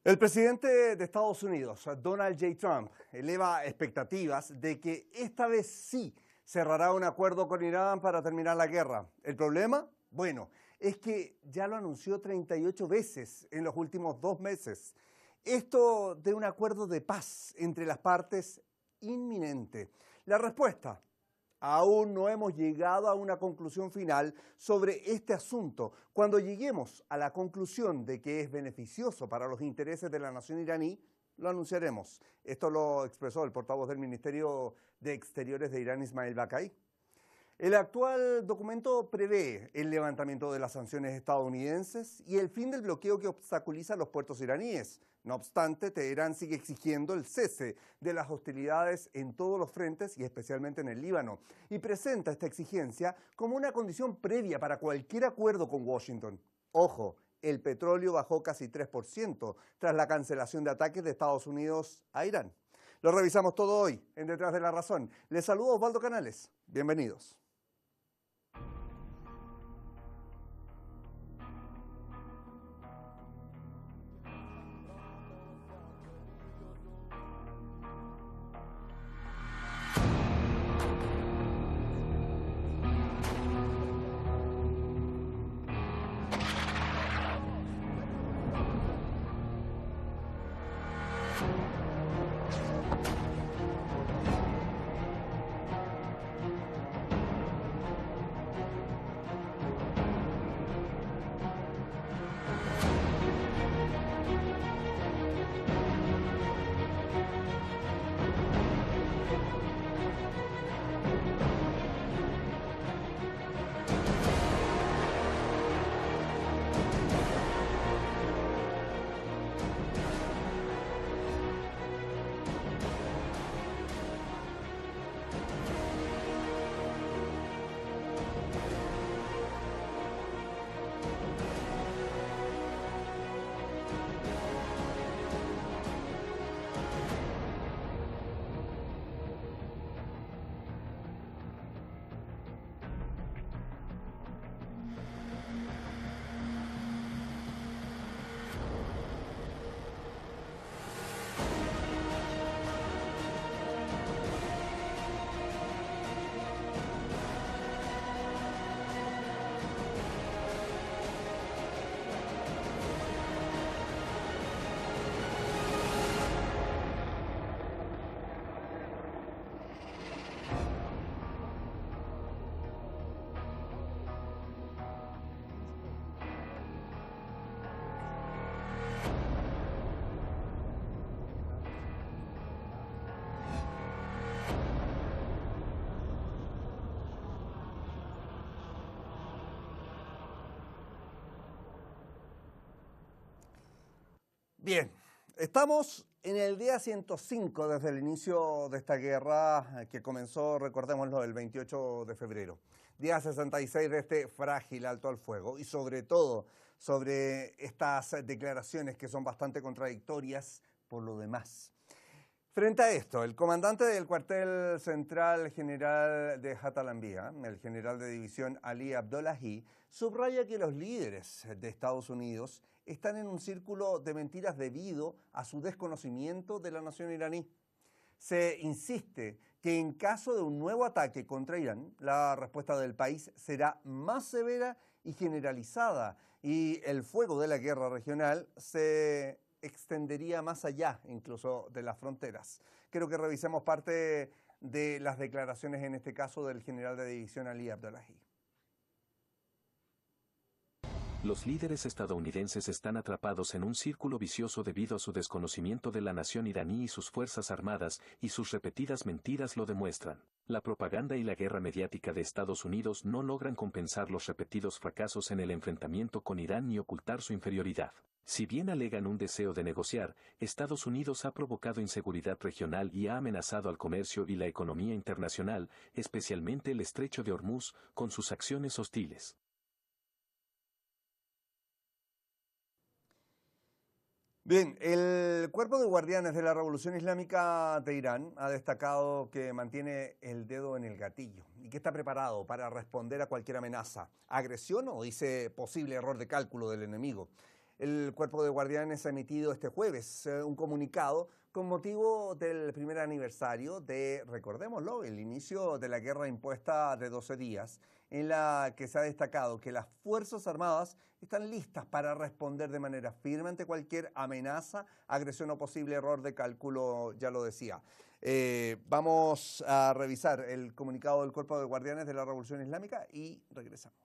El presidente de Estados Unidos, Donald J. Trump, eleva expectativas de que esta vez sí cerrará un acuerdo con Irán para terminar la guerra. ¿El problema? Bueno, es que ya lo anunció 38 veces en los últimos 2 meses. Esto de un acuerdo de paz entre las partes inminente. La respuesta: aún no hemos llegado a una conclusión final sobre este asunto. Cuando lleguemos a la conclusión de que es beneficioso para los intereses de la nación iraní, lo anunciaremos. Esto lo expresó el portavoz del Ministerio de Exteriores de Irán, Ismail Baqai. El actual documento prevé el levantamiento de las sanciones estadounidenses y el fin del bloqueo que obstaculiza los puertos iraníes. No obstante, Teherán sigue exigiendo el cese de las hostilidades en todos los frentes y especialmente en el Líbano, y presenta esta exigencia como una condición previa para cualquier acuerdo con Washington. Ojo, el petróleo bajó casi 3% tras la cancelación de ataques de Estados Unidos a Irán. Lo revisamos todo hoy en Detrás de la Razón. Les saludo Osvaldo Canales. Bienvenidos. Bien, estamos en el día 105 desde el inicio de esta guerra que comenzó, recordémoslo, el 28 de febrero. Día 66 de este frágil alto al fuego y sobre todo sobre estas declaraciones que son bastante contradictorias por lo demás. Frente a esto, el comandante del cuartel central general de Hatalambia, el general de división Ali Abdollahi, subraya que los líderes de Estados Unidos están en un círculo de mentiras debido a su desconocimiento de la nación iraní. Se insiste que en caso de un nuevo ataque contra Irán, la respuesta del país será más severa y generalizada, y el fuego de la guerra regional se extendería más allá incluso de las fronteras. Quiero que revisemos parte de las declaraciones en este caso del general de división Ali Abdollahi. Los líderes estadounidenses están atrapados en un círculo vicioso debido a su desconocimiento de la nación iraní y sus fuerzas armadas, y sus repetidas mentiras lo demuestran. La propaganda y la guerra mediática de Estados Unidos no logran compensar los repetidos fracasos en el enfrentamiento con Irán ni ocultar su inferioridad. Si bien alegan un deseo de negociar, Estados Unidos ha provocado inseguridad regional y ha amenazado al comercio y la economía internacional, especialmente el estrecho de Hormuz, con sus acciones hostiles. Bien, el Cuerpo de Guardianes de la Revolución Islámica de Irán ha destacado que mantiene el dedo en el gatillo y que está preparado para responder a cualquier amenaza, agresión o, dice, posible error de cálculo del enemigo. El Cuerpo de Guardianes ha emitido este jueves un comunicado con motivo del primer aniversario de, recordémoslo, el inicio de la guerra impuesta de 12 días, en la que se ha destacado que las Fuerzas Armadas están listas para responder de manera firme ante cualquier amenaza, agresión o posible error de cálculo, ya lo decía. Vamos a revisar el comunicado del Cuerpo de Guardianes de la Revolución Islámica y regresamos.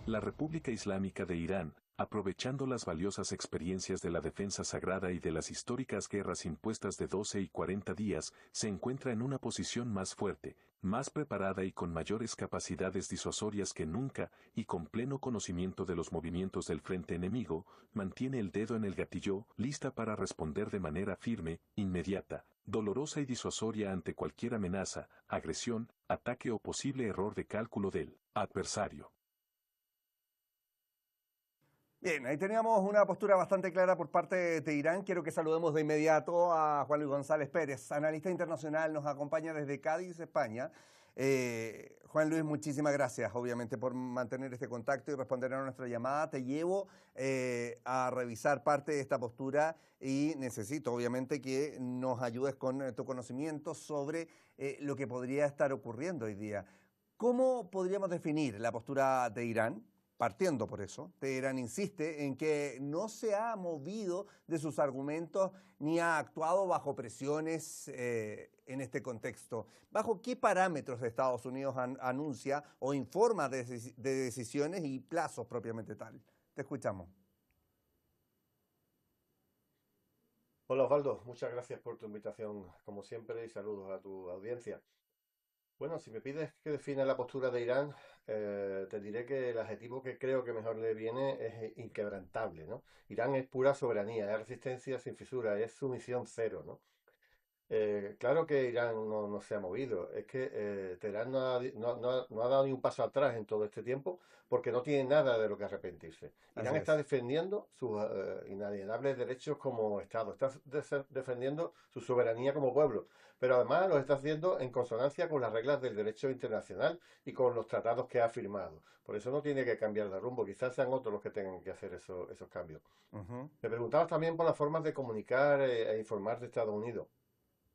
La República Islámica de Irán, aprovechando las valiosas experiencias de la defensa sagrada y de las históricas guerras impuestas de 12 y 40 días, se encuentra en una posición más fuerte, más preparada y con mayores capacidades disuasorias que nunca, y con pleno conocimiento de los movimientos del frente enemigo, mantiene el dedo en el gatillo, lista para responder de manera firme, inmediata, dolorosa y disuasoria ante cualquier amenaza, agresión, ataque o posible error de cálculo del adversario. Bien, ahí teníamos una postura bastante clara por parte de Irán. Quiero que saludemos de inmediato a Juan Luis González Pérez, analista internacional, nos acompaña desde Cádiz, España. Juan Luis, muchísimas gracias, obviamente, por mantener este contacto y responder a nuestra llamada. Te llevo a revisar parte de esta postura y necesito, obviamente, que nos ayudes con tu conocimiento sobre lo que podría estar ocurriendo hoy día. ¿Cómo podríamos definir la postura de Irán? Partiendo por eso, Teherán insiste en que no se ha movido de sus argumentos ni ha actuado bajo presiones en este contexto. ¿Bajo qué parámetros Estados Unidos anuncia o informa de decisiones y plazos propiamente tal? Te escuchamos. Hola Osvaldo, muchas gracias por tu invitación, como siempre, y saludos a tu audiencia. Bueno, si me pides que defina la postura de Irán, te diré que el adjetivo que creo que mejor le viene es inquebrantable, ¿no? Irán es pura soberanía, es resistencia sin fisura, es sumisión cero, ¿no? Claro que Irán no se ha movido, es que Teherán no ha dado ni un paso atrás en todo este tiempo porque no tiene nada de lo que arrepentirse. Irán está defendiendo sus inalienables derechos como Estado, está defendiendo su soberanía como pueblo, pero además lo está haciendo en consonancia con las reglas del derecho internacional y con los tratados que ha firmado. Por eso no tiene que cambiar de rumbo, quizás sean otros los que tengan que hacer esos cambios. Me preguntabas también por las formas de comunicar e informar de Estados Unidos.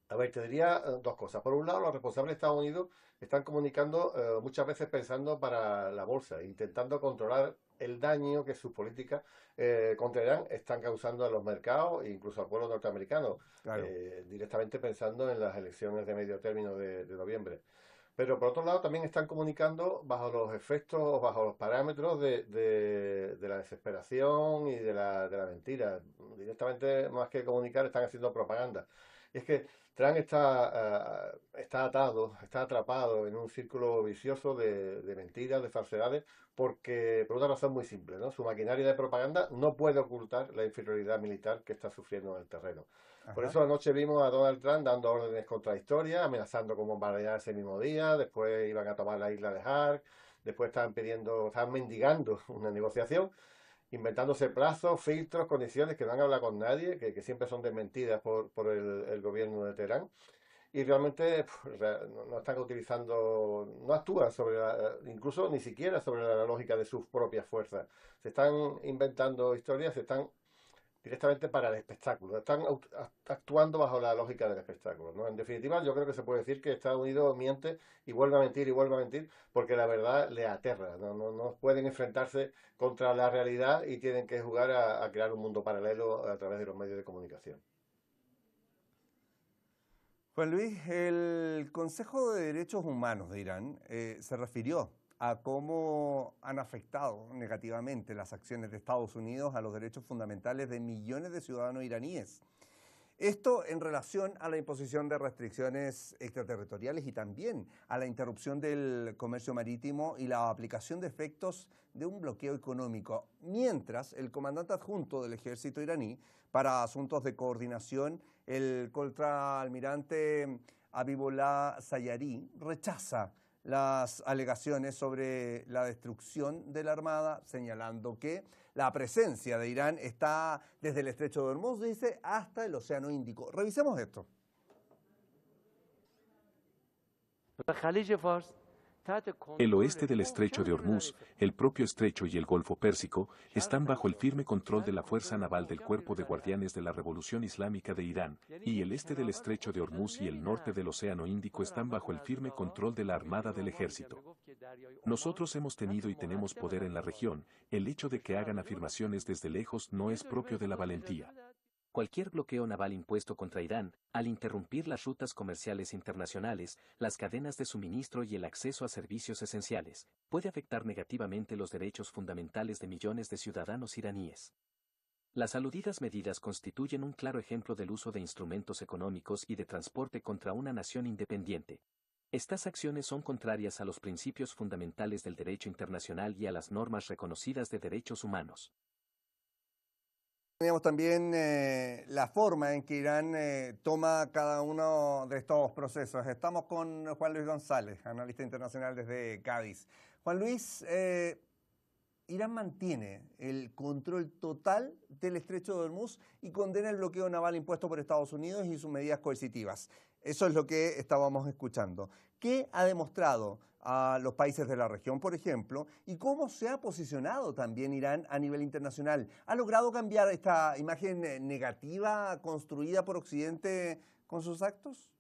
A ver, te diría dos cosas. Por un lado, los responsables de Estados Unidos están comunicando muchas veces pensando para la bolsa, intentando controlar el daño que sus políticas contra Irán están causando a los mercados e incluso al pueblo norteamericano, Claro. directamente pensando en las elecciones de medio término de noviembre. Pero por otro lado también están comunicando bajo los efectos, bajo los parámetros de la desesperación y de la mentira. Directamente, más que comunicar, están haciendo propaganda. Y es que Trump está atado, está atrapado en un círculo vicioso de mentiras, de falsedades, porque por una razón muy simple, ¿no? Su maquinaria de propaganda no puede ocultar la inferioridad militar que está sufriendo en el terreno. Por eso anoche vimos a Donald Trump dando órdenes contradictorias, amenazando con bombardear ese mismo día, después iban a tomar la isla de Hark, después estaban mendigando una negociación, inventándose plazos, filtros, condiciones que no han hablado con nadie, que siempre son desmentidas por el gobierno de Teherán. Y realmente no están utilizando, no actúan sobre incluso ni siquiera sobre la lógica de sus propias fuerzas. Se están inventando historias, se están directamente para el espectáculo. Están actuando bajo la lógica del espectáculo, ¿no? En definitiva, yo creo que se puede decir que Estados Unidos miente y vuelve a mentir y vuelve a mentir porque la verdad le aterra. No pueden enfrentarse contra la realidad y tienen que jugar a crear un mundo paralelo a través de los medios de comunicación. Juan Luis, el Consejo de Derechos Humanos de Irán se refirió a cómo han afectado negativamente las acciones de Estados Unidos a los derechos fundamentales de millones de ciudadanos iraníes. Esto en relación a la imposición de restricciones extraterritoriales y también a la interrupción del comercio marítimo y la aplicación de efectos de un bloqueo económico, mientras el comandante adjunto del ejército iraní para asuntos de coordinación, el contraalmirante Habibullah Sayari, rechaza las alegaciones sobre la destrucción de la Armada, señalando que la presencia de Irán está desde el Estrecho de Hormuz, dice, hasta el Océano Índico. Revisemos esto. El oeste del estrecho de Hormuz, el propio estrecho y el Golfo Pérsico están bajo el firme control de la Fuerza Naval del Cuerpo de Guardianes de la Revolución Islámica de Irán, y el este del estrecho de Hormuz y el norte del Océano Índico están bajo el firme control de la Armada del Ejército. Nosotros hemos tenido y tenemos poder en la región, el hecho de que hagan afirmaciones desde lejos no es propio de la valentía. Cualquier bloqueo naval impuesto contra Irán, al interrumpir las rutas comerciales internacionales, las cadenas de suministro y el acceso a servicios esenciales, puede afectar negativamente los derechos fundamentales de millones de ciudadanos iraníes. Las aludidas medidas constituyen un claro ejemplo del uso de instrumentos económicos y de transporte contra una nación independiente. Estas acciones son contrarias a los principios fundamentales del derecho internacional y a las normas reconocidas de derechos humanos. Teníamos también la forma en que Irán toma cada uno de estos procesos. Estamos con Juan Luis González, analista internacional desde Cádiz. Juan Luis, Irán mantiene el control total del estrecho de Hormuz y condena el bloqueo naval impuesto por Estados Unidos y sus medidas coercitivas. Eso es lo que estábamos escuchando. ¿Qué ha demostrado a los países de la región, por ejemplo, y cómo se ha posicionado también Irán a nivel internacional? ¿Ha logrado cambiar esta imagen negativa construida por Occidente con sus actos?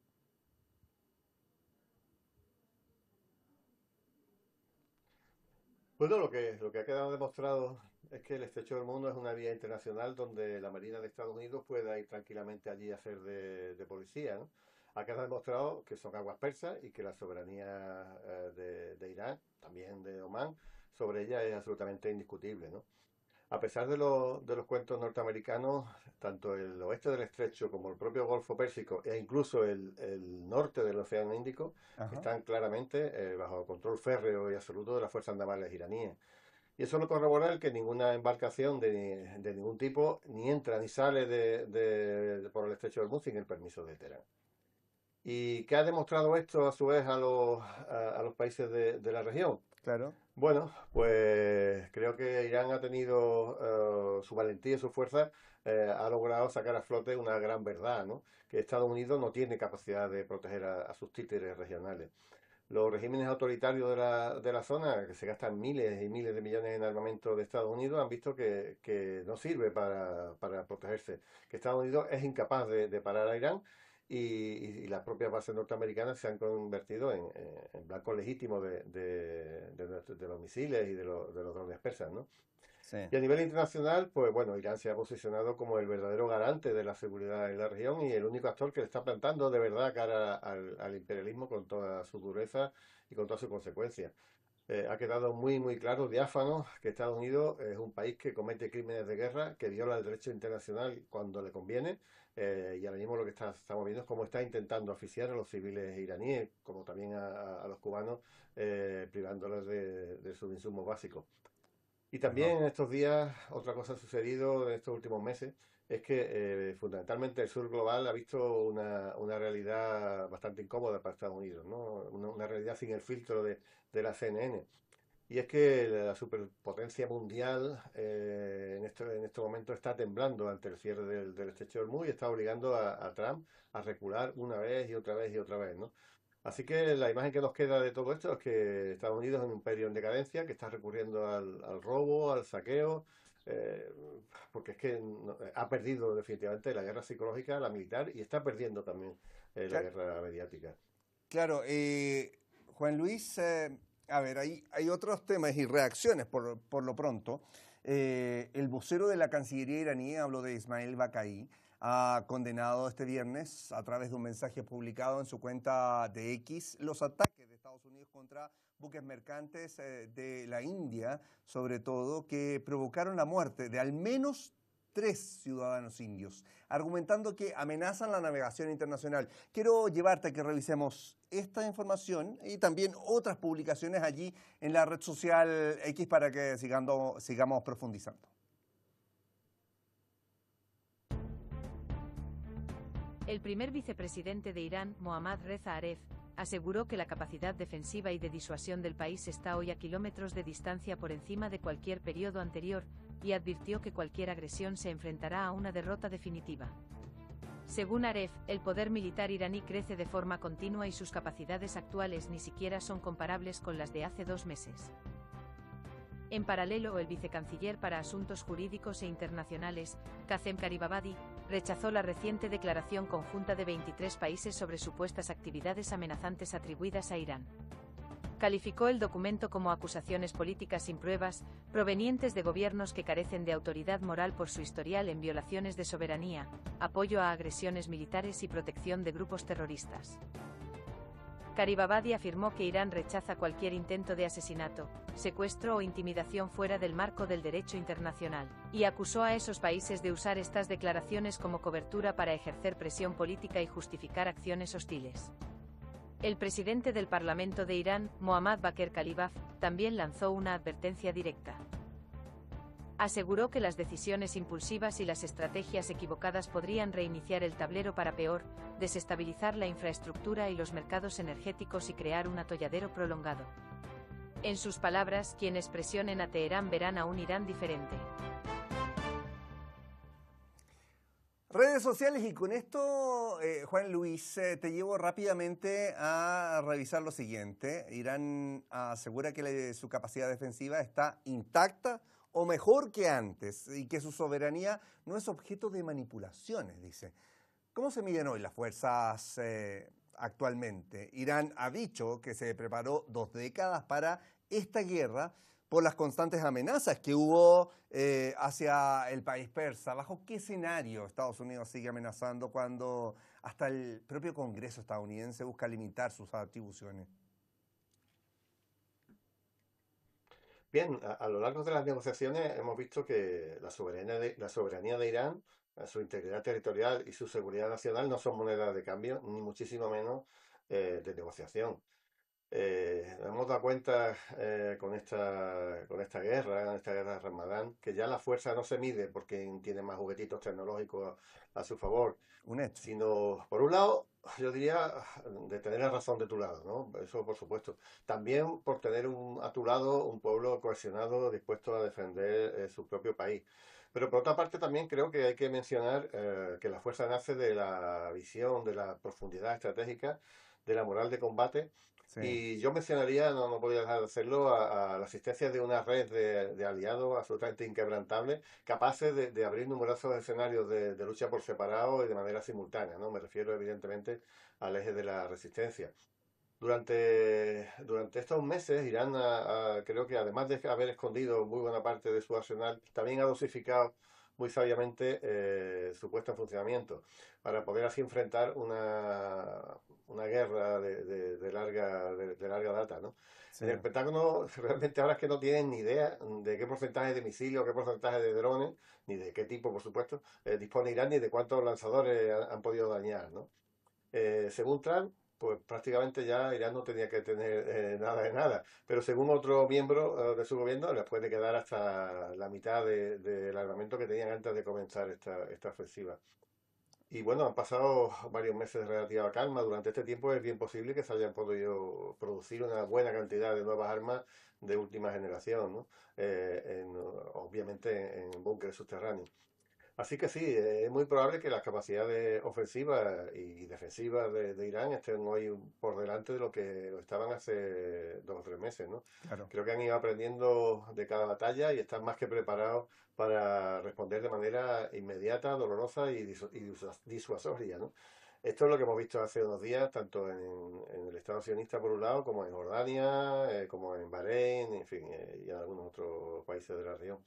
Bueno, lo que ha quedado demostrado es que el estrecho de Hormuz no es una vía internacional donde la Marina de Estados Unidos pueda ir tranquilamente allí a hacer de policía, ¿no? Ha quedado demostrado que son aguas persas y que la soberanía de Irán, también de Omán, sobre ella es absolutamente indiscutible, ¿no? A pesar de los cuentos norteamericanos, tanto el oeste del estrecho como el propio Golfo Pérsico e incluso el norte del Océano Índico están claramente bajo control férreo y absoluto de las fuerzas navales iraníes. Y eso lo corrobora el que ninguna embarcación de ningún tipo ni entra ni sale por el estrecho de Hormuz sin el permiso de Teherán. ¿Y qué ha demostrado esto a su vez a los países de la región? Claro. Bueno, pues creo que Irán ha tenido su valentía y su fuerza, ha logrado sacar a flote una gran verdad, ¿no? Que Estados Unidos no tiene capacidad de proteger a sus títeres regionales. Los regímenes autoritarios de la zona, que se gastan miles y miles de millones en armamento de Estados Unidos, han visto que no sirve para protegerse, que Estados Unidos es incapaz de parar a Irán. Y las propias bases norteamericanas se han convertido en blancos legítimos de los misiles y de los drones persas, ¿no? Sí. Y a nivel internacional, pues bueno, Irán se ha posicionado como el verdadero garante de la seguridad en la región y el único actor que le está plantando de verdad cara al imperialismo con toda su dureza y con todas sus consecuencias. Ha quedado muy, muy claro, diáfano, que Estados Unidos es un país que comete crímenes de guerra, que viola el derecho internacional cuando le conviene, y ahora mismo lo que estamos viendo es cómo está intentando asfixiar a los civiles iraníes, como también a los cubanos, privándolos de sus insumos básicos. Y también en estos días, otra cosa ha sucedido en estos últimos meses, es que fundamentalmente el sur global ha visto una realidad bastante incómoda para Estados Unidos, ¿no? Una realidad sin el filtro de la CNN. Y es que la superpotencia mundial en este momento está temblando ante el cierre del estrecho de Hormuz y está obligando a Trump a recular una vez y otra vez y otra vez, ¿no? Así que la imagen que nos queda de todo esto es que Estados Unidos es un imperio en decadencia, que está recurriendo al robo, al saqueo, porque es que ha perdido definitivamente la guerra psicológica, la militar, y está perdiendo también la guerra mediática. Claro, Juan Luis, a ver, hay otros temas y reacciones por lo pronto. El vocero de la Cancillería iraní, hablo de Ismail Baqai, ha condenado este viernes, a través de un mensaje publicado en su cuenta de X, los ataques de Estados Unidos contra buques mercantes de la India, sobre todo, que provocaron la muerte de al menos 3 ciudadanos indios, argumentando que amenazan la navegación internacional. Quiero llevarte a que revisemos esta información y también otras publicaciones allí en la red social X para que sigamos profundizando. El primer vicepresidente de Irán, Mohammad Reza Aref, aseguró que la capacidad defensiva y de disuasión del país está hoy a kilómetros de distancia por encima de cualquier periodo anterior, y advirtió que cualquier agresión se enfrentará a una derrota definitiva. Según Aref, el poder militar iraní crece de forma continua y sus capacidades actuales ni siquiera son comparables con las de hace 2 meses. En paralelo, el vicecanciller para Asuntos Jurídicos e Internacionales, Kazem Garibabadi, rechazó la reciente declaración conjunta de 23 países sobre supuestas actividades amenazantes atribuidas a Irán. Calificó el documento como acusaciones políticas sin pruebas, provenientes de gobiernos que carecen de autoridad moral por su historial en violaciones de soberanía, apoyo a agresiones militares y protección de grupos terroristas. Garibabadi afirmó que Irán rechaza cualquier intento de asesinato, secuestro o intimidación fuera del marco del derecho internacional, y acusó a esos países de usar estas declaraciones como cobertura para ejercer presión política y justificar acciones hostiles. El presidente del Parlamento de Irán, Mohammad Bakr Kalibaf, también lanzó una advertencia directa. Aseguró que las decisiones impulsivas y las estrategias equivocadas podrían reiniciar el tablero para peor, desestabilizar la infraestructura y los mercados energéticos y crear un atolladero prolongado. En sus palabras, quienes presionen a Teherán verán a un Irán diferente. Redes sociales, y con esto, Juan Luis, te llevo rápidamente a revisar lo siguiente. Irán asegura que su capacidad defensiva está intacta o mejor que antes, y que su soberanía no es objeto de manipulaciones, dice. ¿Cómo se miden hoy las fuerzas actualmente? Irán ha dicho que se preparó 2 décadas para esta guerra por las constantes amenazas que hubo hacia el país persa. ¿Bajo qué escenario Estados Unidos sigue amenazando cuando hasta el propio Congreso estadounidense busca limitar sus atribuciones? Bien, a lo largo de las negociaciones hemos visto que la soberanía de Irán, su integridad territorial y su seguridad nacional no son monedas de cambio, ni muchísimo menos de negociación. Nos hemos dado cuenta con esta guerra de Ramadán, que ya la fuerza no se mide por quien tiene más juguetitos tecnológicos a su favor, Un hecho. sino, por un lado, yo diría, de tener la razón de tu lado, ¿no? Eso por supuesto. También por tener a tu lado un pueblo cohesionado, dispuesto a defender su propio país. Pero por otra parte también creo que hay que mencionar que la fuerza nace de la visión, de la profundidad estratégica, de la moral de combate. Sí. Y yo mencionaría, no podía dejar de hacerlo, a la existencia de una red de aliados absolutamente inquebrantables, capaces de abrir numerosos escenarios de lucha por separado y de manera simultánea, ¿no? Me refiero evidentemente al eje de la resistencia. Durante estos meses, Irán creo que además de haber escondido muy buena parte de su arsenal, también ha dosificado muy sabiamente su puesta en funcionamiento para poder así enfrentar una guerra de larga data, ¿no? Sí. En el Pentágono realmente ahora es que no tienen ni idea de qué porcentaje de misiles o qué porcentaje de drones, ni de qué tipo, por supuesto, dispone Irán, ni de cuántos lanzadores han podido dañar, ¿no? Según Trump, pues prácticamente ya Irán no tenía que tener nada de nada, pero según otro miembro de su gobierno les puede quedar hasta la mitad del armamento que tenían antes de comenzar esta ofensiva. Y bueno, han pasado varios meses de relativa calma. Durante este tiempo es bien posible que se hayan podido producir una buena cantidad de nuevas armas de última generación, ¿no? Obviamente en búnkeres subterráneos. Así que sí, es muy probable que las capacidades ofensivas y defensivas de Irán estén hoy por delante de lo que lo estaban hace 2 o 3 meses, ¿no? Claro. Creo que han ido aprendiendo de cada batalla y están más que preparados para responder de manera inmediata, dolorosa y disuasoria, ¿no? Esto es lo que hemos visto hace unos días, tanto en el Estado sionista por un lado, como en Jordania, como en Bahrein, en fin, y en algunos otros países de la región.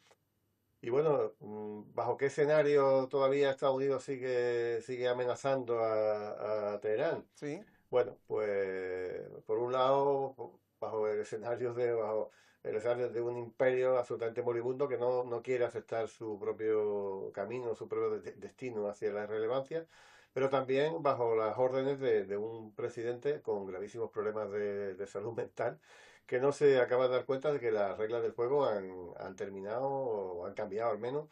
Y bueno, ¿bajo qué escenario todavía Estados Unidos sigue amenazando a Teherán? Sí. Bueno, pues por un lado, bajo el escenario de un imperio absolutamente moribundo que no quiere aceptar su propio camino, su propio destino hacia la irrelevancia, pero también bajo las órdenes de un presidente con gravísimos problemas de salud mental, que no se acaba de dar cuenta de que las reglas del juego han terminado o han cambiado al menos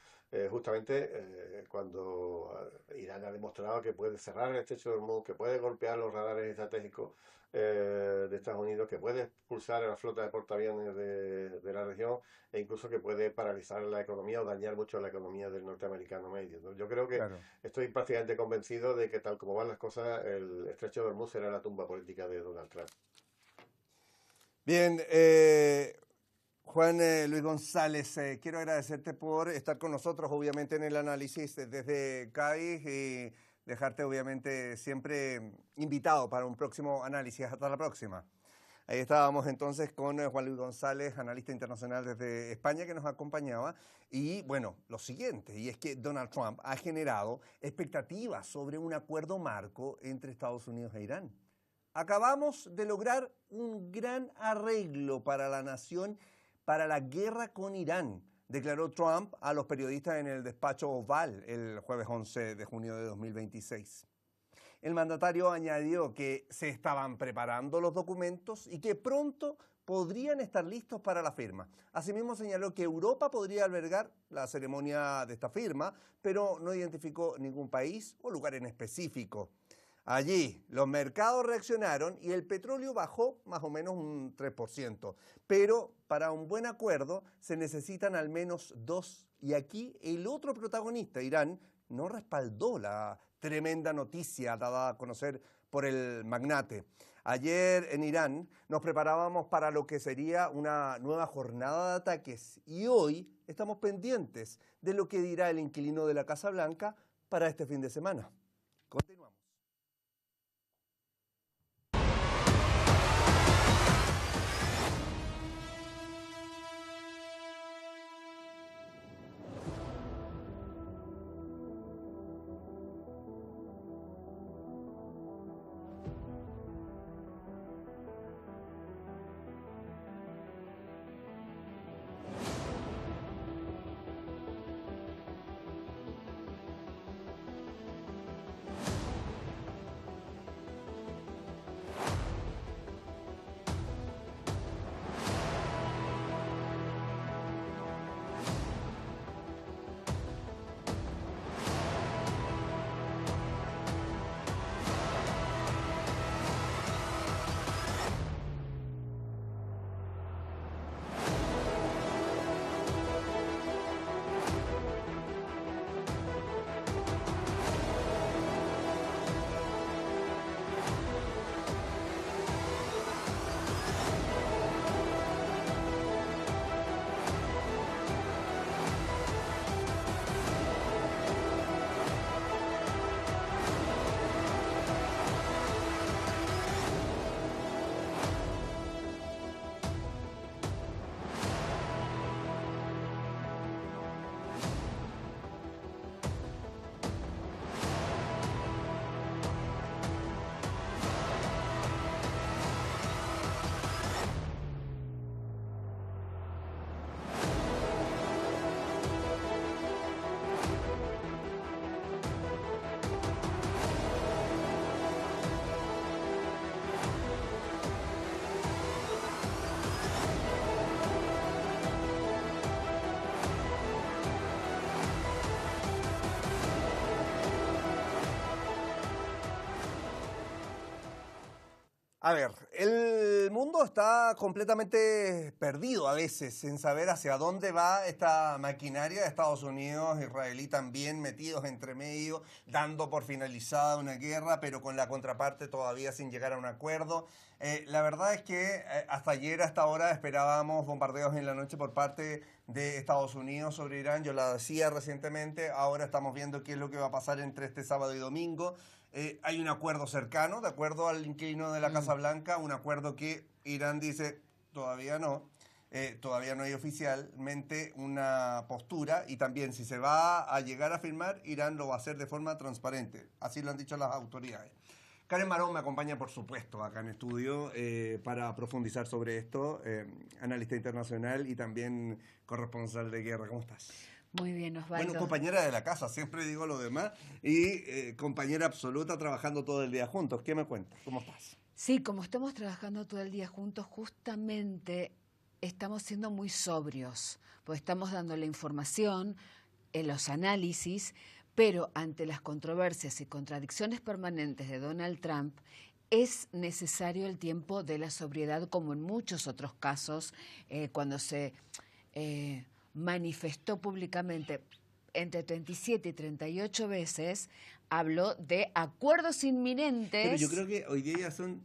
justamente cuando Irán ha demostrado que puede cerrar el estrecho de Hormuz, que puede golpear los radares estratégicos de Estados Unidos, que puede expulsar a la flota de portaaviones de la región e incluso que puede paralizar la economía o dañar mucho la economía del norteamericano medio, ¿no? Yo creo que Claro. estoy prácticamente convencido de que tal como van las cosas, el estrecho de Hormuz será la tumba política de Donald Trump. Bien, Juan Luis González, quiero agradecerte por estar con nosotros, obviamente, en el análisis desde Cádiz y dejarte, obviamente, siempre invitado para un próximo análisis. Hasta la próxima. Ahí estábamos entonces con Juan Luis González, analista internacional desde España, que nos acompañaba. Y bueno, lo siguiente, y es que Donald Trump ha generado expectativas sobre un acuerdo marco entre Estados Unidos e Irán. Acabamos de lograr un gran arreglo para la nación, para la guerra con Irán, declaró Trump a los periodistas en el despacho Oval el jueves 11 de junio de 2026. El mandatario añadió que se estaban preparando los documentos y que pronto podrían estar listos para la firma. Asimismo señaló que Europa podría albergar la ceremonia de esta firma, pero no identificó ningún país o lugar en específico. Allí los mercados reaccionaron y el petróleo bajó más o menos un 3%. Pero para un buen acuerdo se necesitan al menos dos. Y aquí el otro protagonista, Irán, no respaldó la tremenda noticia dada a conocer por el magnate. Ayer en Irán nos preparábamos para lo que sería una nueva jornada de ataques y hoy estamos pendientes de lo que dirá el inquilino de la Casa Blanca para este fin de semana. Continuamos. A ver, el mundo está completamente perdido a veces en saber hacia dónde va esta maquinaria de Estados Unidos, Israelí también metidos entre medio, dando por finalizada una guerra, pero con la contraparte todavía sin llegar a un acuerdo. La verdad es que hasta ayer, hasta ahora, esperábamos bombardeos en la noche por parte de Estados Unidos sobre Irán. Yo la decía recientemente, ahora estamos viendo qué es lo que va a pasar entre este sábado y domingo. Hay un acuerdo cercano, de acuerdo al inquilino de la Casa Blanca, un acuerdo que Irán dice todavía no hay oficialmente una postura y también si se va a llegar a firmar, Irán lo va a hacer de forma transparente, así lo han dicho las autoridades. Karen Marón me acompaña, por supuesto, acá en estudio para profundizar sobre esto, analista internacional y también corresponsal de guerra. ¿Cómo estás? Muy bien, Osvaldo. Bueno, compañera de la casa, siempre digo lo demás, y compañera absoluta trabajando todo el día juntos. ¿Qué me cuentas? ¿Cómo estás? Sí, como estamos trabajando todo el día juntos, justamente estamos siendo muy sobrios, pues estamos dando la información, los análisis, pero ante las controversias y contradicciones permanentes de Donald Trump, es necesario el tiempo de la sobriedad, como en muchos otros casos, cuando se manifestó públicamente entre 37 y 38 veces, habló de acuerdos inminentes. Pero yo creo que hoy día ya son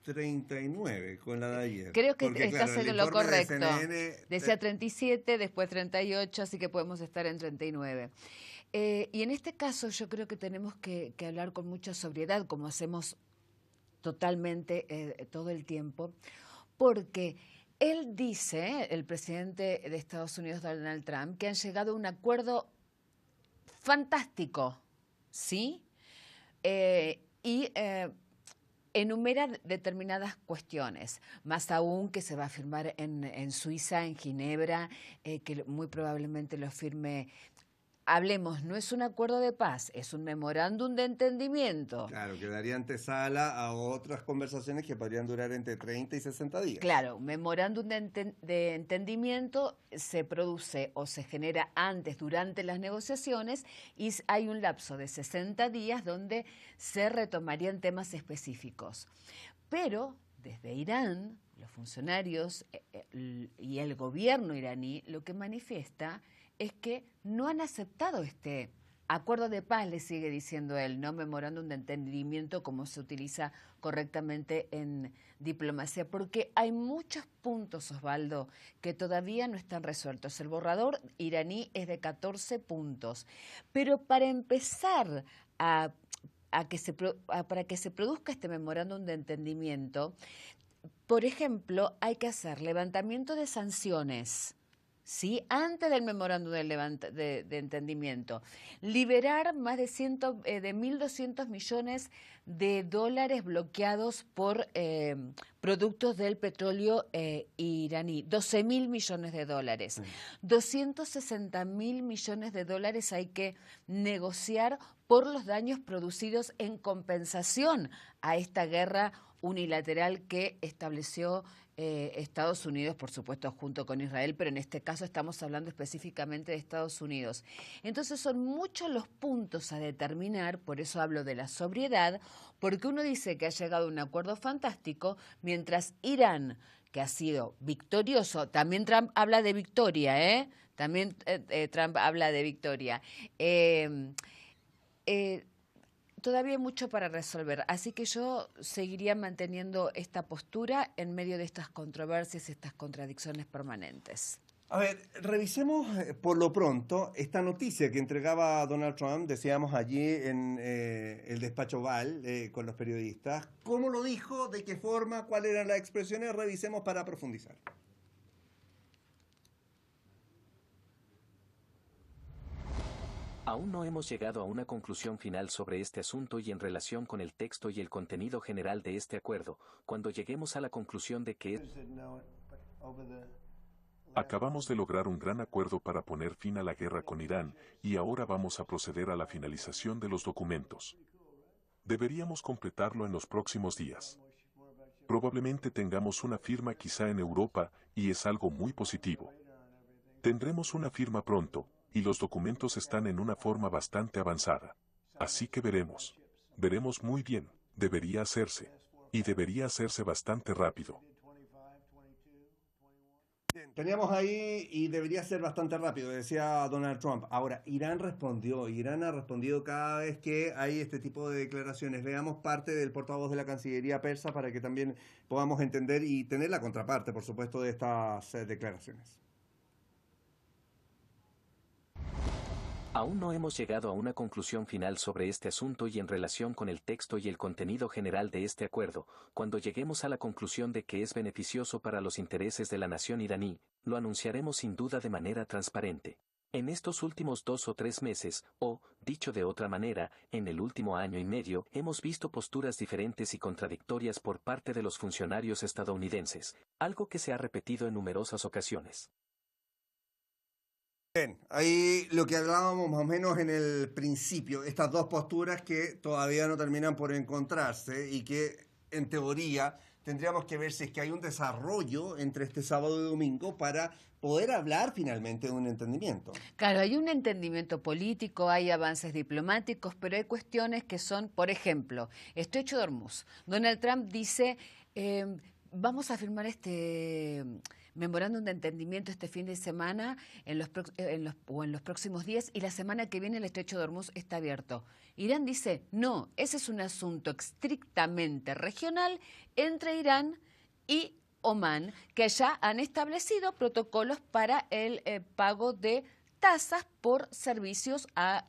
39 con la de ayer. Creo que porque, estás claro, en lo correcto. De CNN, decía 37, después 38, así que podemos estar en 39. Y en este caso yo creo que tenemos que hablar con mucha sobriedad, como hacemos totalmente todo el tiempo, porque él dice, el presidente de Estados Unidos, Donald Trump, que han llegado a un acuerdo fantástico, ¿sí? Y enumera determinadas cuestiones, más aún que se va a firmar en Suiza, en Ginebra, que muy probablemente lo firme. Hablemos, no es un acuerdo de paz, es un memorándum de entendimiento. Claro, que daría antesala a otras conversaciones que podrían durar entre 30 y 60 días. Claro, un memorándum de entendimiento se produce o se genera antes, durante las negociaciones, y hay un lapso de 60 días donde se retomarían temas específicos. Pero desde Irán, los funcionarios y el gobierno iraní lo que manifiesta es que no han aceptado este acuerdo de paz, le sigue diciendo él, no memorándum de entendimiento como se utiliza correctamente en diplomacia, porque hay muchos puntos, Osvaldo, que todavía no están resueltos. El borrador iraní es de 14 puntos, pero para empezar para que se produzca este memorándum de entendimiento, por ejemplo, hay que hacer levantamiento de sanciones, ¿sí? Antes del memorándum de entendimiento, liberar más de 1.200 millones de dólares bloqueados por productos del petróleo iraní, 12.000 millones de dólares. 260.000 millones de dólares hay que negociar por los daños producidos en compensación a esta guerra unilateral que estableció Estados Unidos, por supuesto, junto con Israel, pero en este caso estamos hablando específicamente de Estados Unidos. Entonces son muchos los puntos a determinar, por eso hablo de la sobriedad, porque uno dice que ha llegado a un acuerdo fantástico, mientras Irán, que ha sido victorioso, también Trump habla de victoria, También Trump habla de victoria. Todavía hay mucho para resolver, así que yo seguiría manteniendo esta postura en medio de estas controversias y estas contradicciones permanentes. A ver, revisemos por lo pronto esta noticia que entregaba Donald Trump, decíamos allí en el despacho Oval con los periodistas. ¿Cómo lo dijo? ¿De qué forma? ¿Cuáles eran las expresiones? Revisemos para profundizar. Aún no hemos llegado a una conclusión final sobre este asunto y en relación con el texto y el contenido general de este acuerdo, cuando lleguemos a la conclusión de que acabamos de lograr un gran acuerdo para poner fin a la guerra con Irán, y ahora vamos a proceder a la finalización de los documentos. Deberíamos completarlo en los próximos días. Probablemente tengamos una firma quizá en Europa, y es algo muy positivo. Tendremos una firma pronto, y los documentos están en una forma bastante avanzada. Así que veremos. Veremos muy bien, debería hacerse. Y debería hacerse bastante rápido. Bien, teníamos ahí y debería ser bastante rápido, decía Donald Trump. Ahora, Irán ha respondido cada vez que hay este tipo de declaraciones. Veamos parte del portavoz de la Cancillería persa para que también podamos entender y tener la contraparte, por supuesto, de estas declaraciones. aún no hemos llegado a una conclusión final sobre este asunto y en relación con el texto y el contenido general de este acuerdo, cuando lleguemos a la conclusión de que es beneficioso para los intereses de la nación iraní, lo anunciaremos sin duda de manera transparente. En estos últimos 2 o 3 meses, o, dicho de otra manera, en el último año y medio, hemos visto posturas diferentes y contradictorias por parte de los funcionarios estadounidenses, algo que se ha repetido en numerosas ocasiones. Bien, ahí lo que hablábamos más o menos en el principio, estas dos posturas que todavía no terminan por encontrarse y que en teoría, tendríamos que ver si es que hay un desarrollo entre este sábado y domingo para poder hablar finalmente de un entendimiento. Claro, hay un entendimiento político, hay avances diplomáticos, pero hay cuestiones que son, por ejemplo, Estrecho de Hormuz. Donald Trump dice, vamos a firmar este memorándum de entendimiento este fin de semana en los próximos días, y la semana que viene el Estrecho de Hormuz está abierto. Irán dice, no, ese es un asunto estrictamente regional entre Irán y Omán, que ya han establecido protocolos para el pago de tasas por servicios a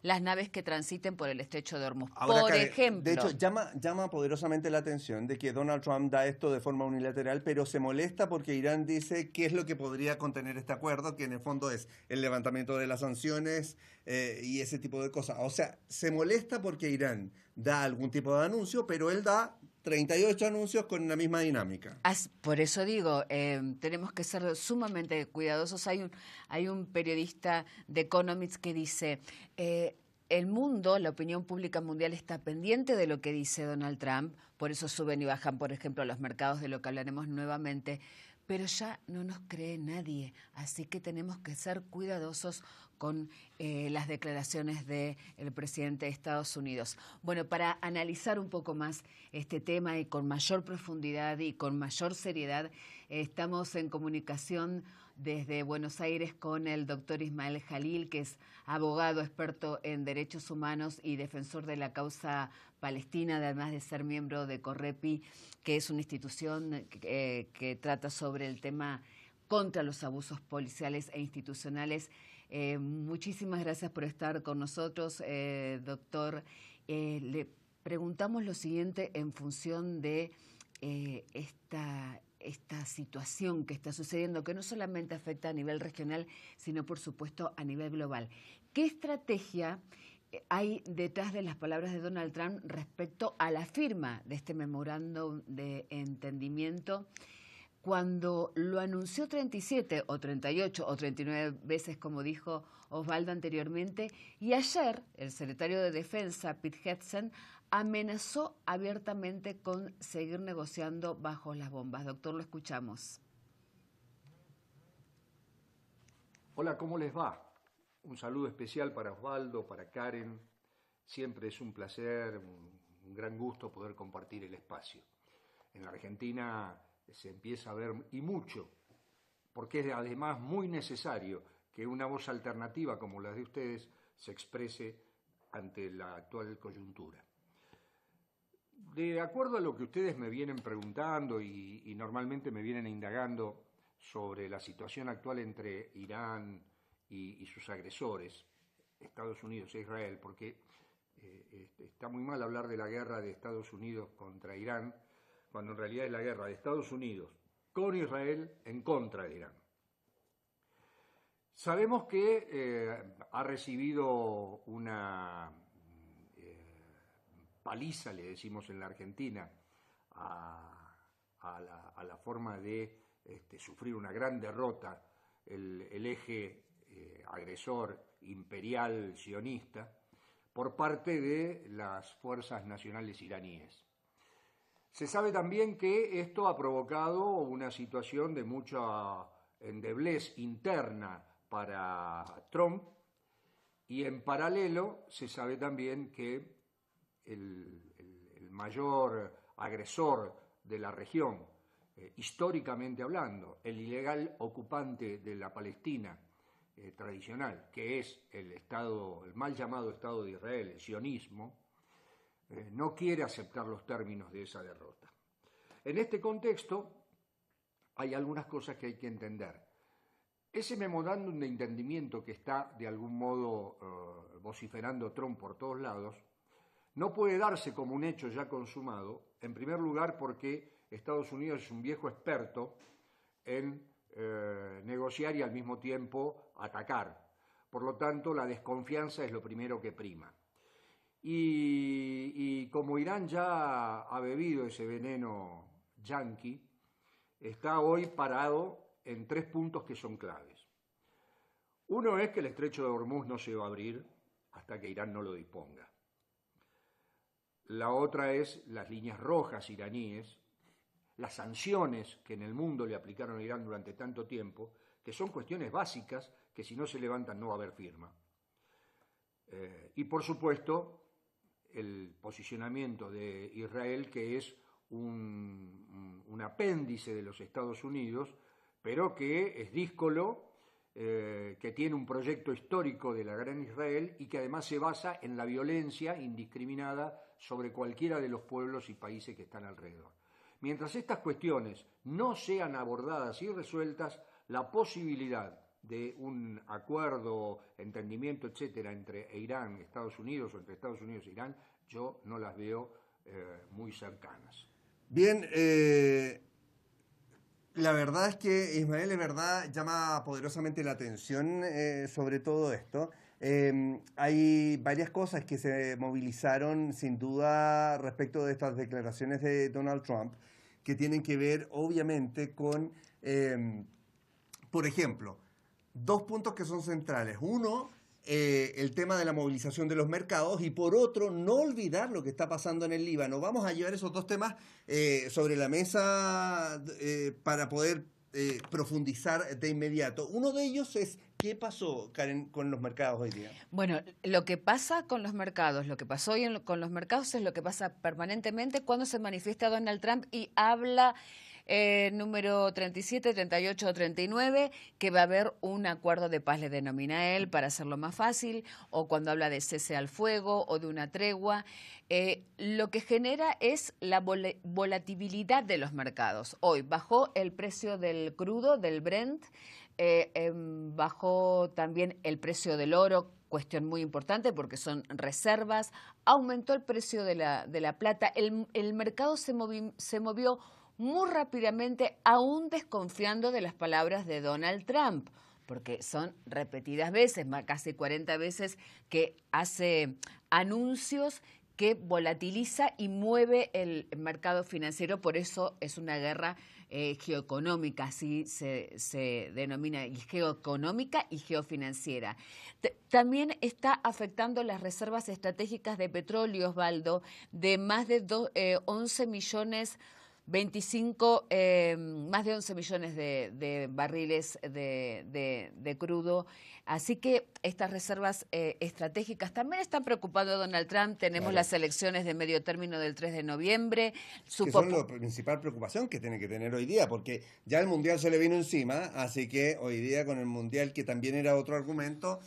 las naves que transiten por el Estrecho de Hormuz. Ahora, por Karen, ejemplo. de hecho, llama poderosamente la atención de que Donald Trump da esto de forma unilateral, pero se molesta porque Irán dice qué es lo que podría contener este acuerdo, que en el fondo es el levantamiento de las sanciones y ese tipo de cosas. O sea, se molesta porque Irán da algún tipo de anuncio, pero él da 38 anuncios con la misma dinámica. Por eso digo, tenemos que ser sumamente cuidadosos. Hay un periodista de Economist que dice, el mundo, la opinión pública mundial está pendiente de lo que dice Donald Trump, por eso suben y bajan, por ejemplo, los mercados, de lo que hablaremos nuevamente, pero ya no nos cree nadie, así que tenemos que ser cuidadosos con las declaraciones del presidente de Estados Unidos. Bueno, para analizar un poco más este tema y con mayor profundidad y con mayor seriedad, estamos en comunicación desde Buenos Aires con el doctor Ismael Jalil, que es abogado experto en derechos humanos y defensor de la causa palestina, además de ser miembro de Correpi, que es una institución que trata sobre el tema contra los abusos policiales e institucionales. Muchísimas gracias por estar con nosotros, doctor. Le preguntamos lo siguiente en función de esta situación que está sucediendo, que no solamente afecta a nivel regional, sino por supuesto a nivel global. ¿Qué estrategia hay detrás de las palabras de Donald Trump respecto a la firma de este memorándum de entendimiento? Cuando lo anunció 37 o 38 o 39 veces, como dijo Osvaldo anteriormente, y ayer el secretario de Defensa, Pete Hegseth, amenazó abiertamente con seguir negociando bajo las bombas. Doctor, lo escuchamos. Hola, ¿cómo les va? Un saludo especial para Osvaldo, para Karen. Siempre es un placer, un gran gusto poder compartir el espacio. En la Argentina se empieza a ver, y mucho, porque es además muy necesario que una voz alternativa como la de ustedes se exprese ante la actual coyuntura. De acuerdo a lo que ustedes me vienen preguntando y normalmente me vienen indagando sobre la situación actual entre Irán y sus agresores, Estados Unidos e Israel, porque está muy mal hablar de la guerra de Estados Unidos contra Irán, cuando en realidad es la guerra de Estados Unidos con Israel en contra de Irán. Sabemos que ha recibido una paliza, le decimos en la Argentina, a la forma de sufrir una gran derrota el eje agresor imperial sionista por parte de las fuerzas nacionales iraníes. Se sabe también que esto ha provocado una situación de mucha endeblez interna para Trump, y en paralelo se sabe también que el mayor agresor de la región, históricamente hablando, el ilegal ocupante de la Palestina tradicional, que es el mal llamado Estado de Israel, el sionismo, no quiere aceptar los términos de esa derrota. En este contexto hay algunas cosas que hay que entender. Ese memorándum de entendimiento que está de algún modo vociferando Trump por todos lados, no puede darse como un hecho ya consumado, en primer lugar porque Estados Unidos es un viejo experto en negociar y al mismo tiempo atacar. Por lo tanto, la desconfianza es lo primero que prima. Y como Irán ya ha bebido ese veneno yanqui, está hoy parado en 3 puntos que son claves. Uno es que el estrecho de Hormuz no se va a abrir hasta que Irán no lo disponga. La otra es las líneas rojas iraníes, las sanciones que en el mundo le aplicaron a Irán durante tanto tiempo, que son cuestiones básicas que si no se levantan no va a haber firma. Y por supuesto, el posicionamiento de Israel, que es un apéndice de los Estados Unidos, pero que es díscolo, que tiene un proyecto histórico de la Gran Israel y que además se basa en la violencia indiscriminada sobre cualquiera de los pueblos y países que están alrededor. Mientras estas cuestiones no sean abordadas y resueltas, la posibilidad de un acuerdo, entendimiento, etcétera, entre Irán y Estados Unidos o entre Estados Unidos e Irán, yo no las veo muy cercanas. Bien, la verdad es que Ismael, de verdad, llama poderosamente la atención sobre todo esto. Hay varias cosas que se movilizaron sin duda respecto de estas declaraciones de Donald Trump que tienen que ver obviamente con, por ejemplo, dos puntos que son centrales. Uno, el tema de la movilización de los mercados y por otro, no olvidar lo que está pasando en el Líbano. Vamos a llevar esos dos temas sobre la mesa para poder profundizar de inmediato. Uno de ellos es, ¿qué pasó, Karen, con los mercados hoy día? Bueno, lo que pasa con los mercados, lo que pasó hoy con los mercados es lo que pasa permanentemente cuando se manifiesta Donald Trump y habla número 37, 38 o 39, que va a haber un acuerdo de paz, le denomina él, para hacerlo más fácil, o cuando habla de cese al fuego o de una tregua. Lo que genera es la volatilidad de los mercados. Hoy bajó el precio del crudo, del Brent, bajó también el precio del oro, cuestión muy importante porque son reservas, aumentó el precio de la plata, el mercado se movió muy rápidamente, aún desconfiando de las palabras de Donald Trump, porque son repetidas veces, casi 40 veces, que hace anuncios que volatiliza y mueve el mercado financiero. Por eso es una guerra geoeconómica, así se denomina, geoeconómica y geofinanciera. También está afectando las reservas estratégicas de petróleo, Osvaldo, de más de 11 millones... más de 11 millones de barriles de crudo. Así que estas reservas estratégicas también están preocupando a Donald Trump. Tenemos las elecciones de medio término del 3 de noviembre. Que son la principal preocupación que tiene que tener hoy día, porque ya el Mundial se le vino encima, así que hoy día con el Mundial, que también era otro argumento,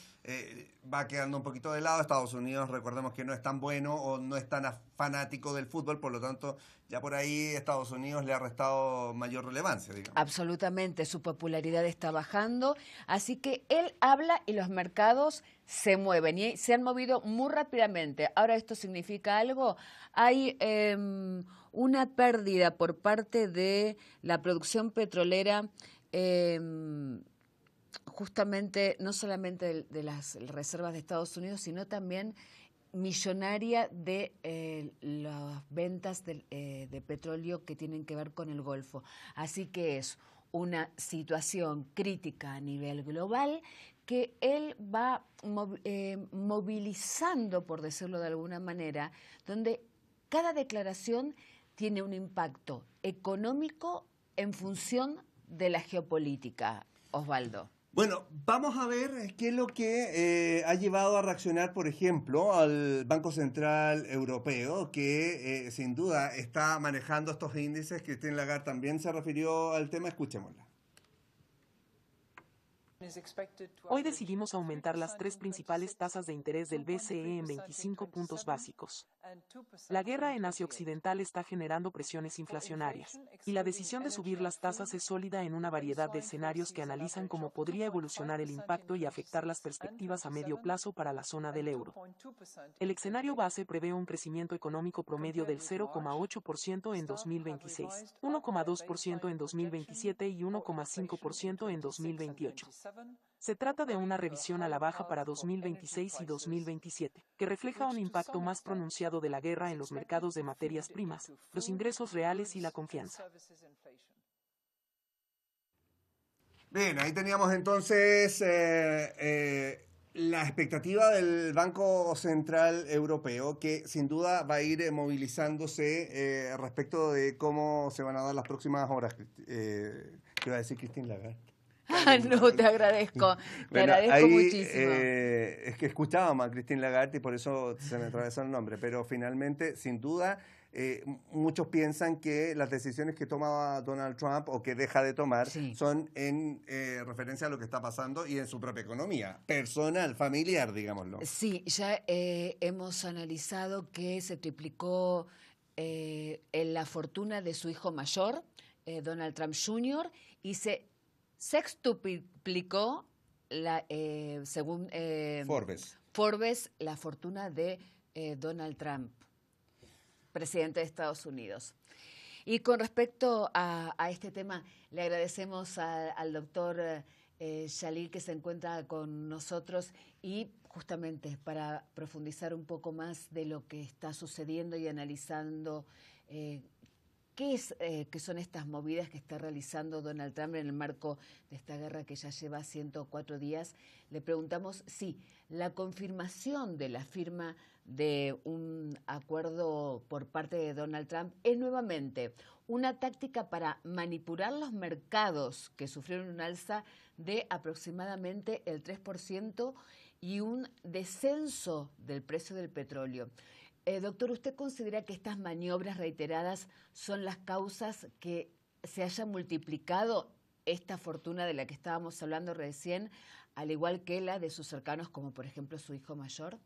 va quedando un poquito de lado. Estados Unidos, recordemos que no es tan bueno o no es tan fanático del fútbol, por lo tanto, ya por ahí Estados Unidos le ha restado mayor relevancia, digamos. Absolutamente, su popularidad está bajando, así que él habla y los mercados se mueven y se han movido muy rápidamente. Ahora, ¿esto significa algo? Hay una pérdida por parte de la producción petrolera, justamente no solamente de las reservas de Estados Unidos, sino también millonaria de las ventas de petróleo que tienen que ver con el Golfo. Así que es una situación crítica a nivel global que él va movilizando, por decirlo de alguna manera, donde cada declaración tiene un impacto económico en función de la geopolítica, Osvaldo. Bueno, vamos a ver qué es lo que ha llevado a reaccionar, por ejemplo, al Banco Central Europeo, que sin duda está manejando estos índices. Christine Lagarde también se refirió al tema, escuchémosla. Hoy decidimos aumentar las tres principales tasas de interés del BCE en 25 puntos básicos. La guerra en Asia Occidental está generando presiones inflacionarias, y la decisión de subir las tasas es sólida en una variedad de escenarios que analizan cómo podría evolucionar el impacto y afectar las perspectivas a medio plazo para la zona del euro. El escenario base prevé un crecimiento económico promedio del 0,8% en 2026, 1,2% en 2027 y 1,5% en 2028. Se trata de una revisión a la baja para 2026 y 2027, que refleja un impacto más pronunciado de la guerra en los mercados de materias primas, los ingresos reales y la confianza. Bien, ahí teníamos entonces La expectativa del Banco Central Europeo, que sin duda va a ir movilizándose respecto de cómo se van a dar las próximas horas. ¿Qué iba a decir Christine Lagarde? No, te agradezco. Te agradezco ahí, muchísimo. Es que escuchábamos a Christine Lagarde y por eso se me atravesó el nombre, pero finalmente, sin duda, muchos piensan que las decisiones que toma Donald Trump o que deja de tomar son en referencia a lo que está pasando y en su propia economía, personal, familiar, digámoslo. Sí, ya hemos analizado que se triplicó en la fortuna de su hijo mayor, Donald Trump Jr., y se sextuplicó, según Forbes, la fortuna de Donald Trump, presidente de Estados Unidos. Y con respecto a este tema, le agradecemos al doctor Jalil que se encuentra con nosotros y justamente para profundizar un poco más de lo que está sucediendo y analizando qué son estas movidas que está realizando Donald Trump en el marco de esta guerra que ya lleva 104 días. Le preguntamos si la confirmación de la firma de un acuerdo por parte de Donald Trump es nuevamente una táctica para manipular los mercados que sufrieron un alza de aproximadamente el 3% y un descenso del precio del petróleo. Doctor, ¿usted considera que estas maniobras reiteradas son las causas que se haya multiplicado esta fortuna de la que estábamos hablando recién, al igual que la de sus cercanos, como por ejemplo su hijo mayor?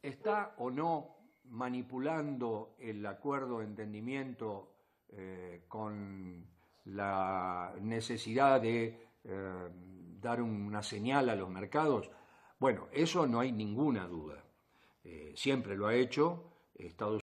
¿Está o no manipulando el acuerdo de entendimiento con la necesidad de dar una señal a los mercados? Bueno, eso no hay ninguna duda. Siempre lo ha hecho. Estados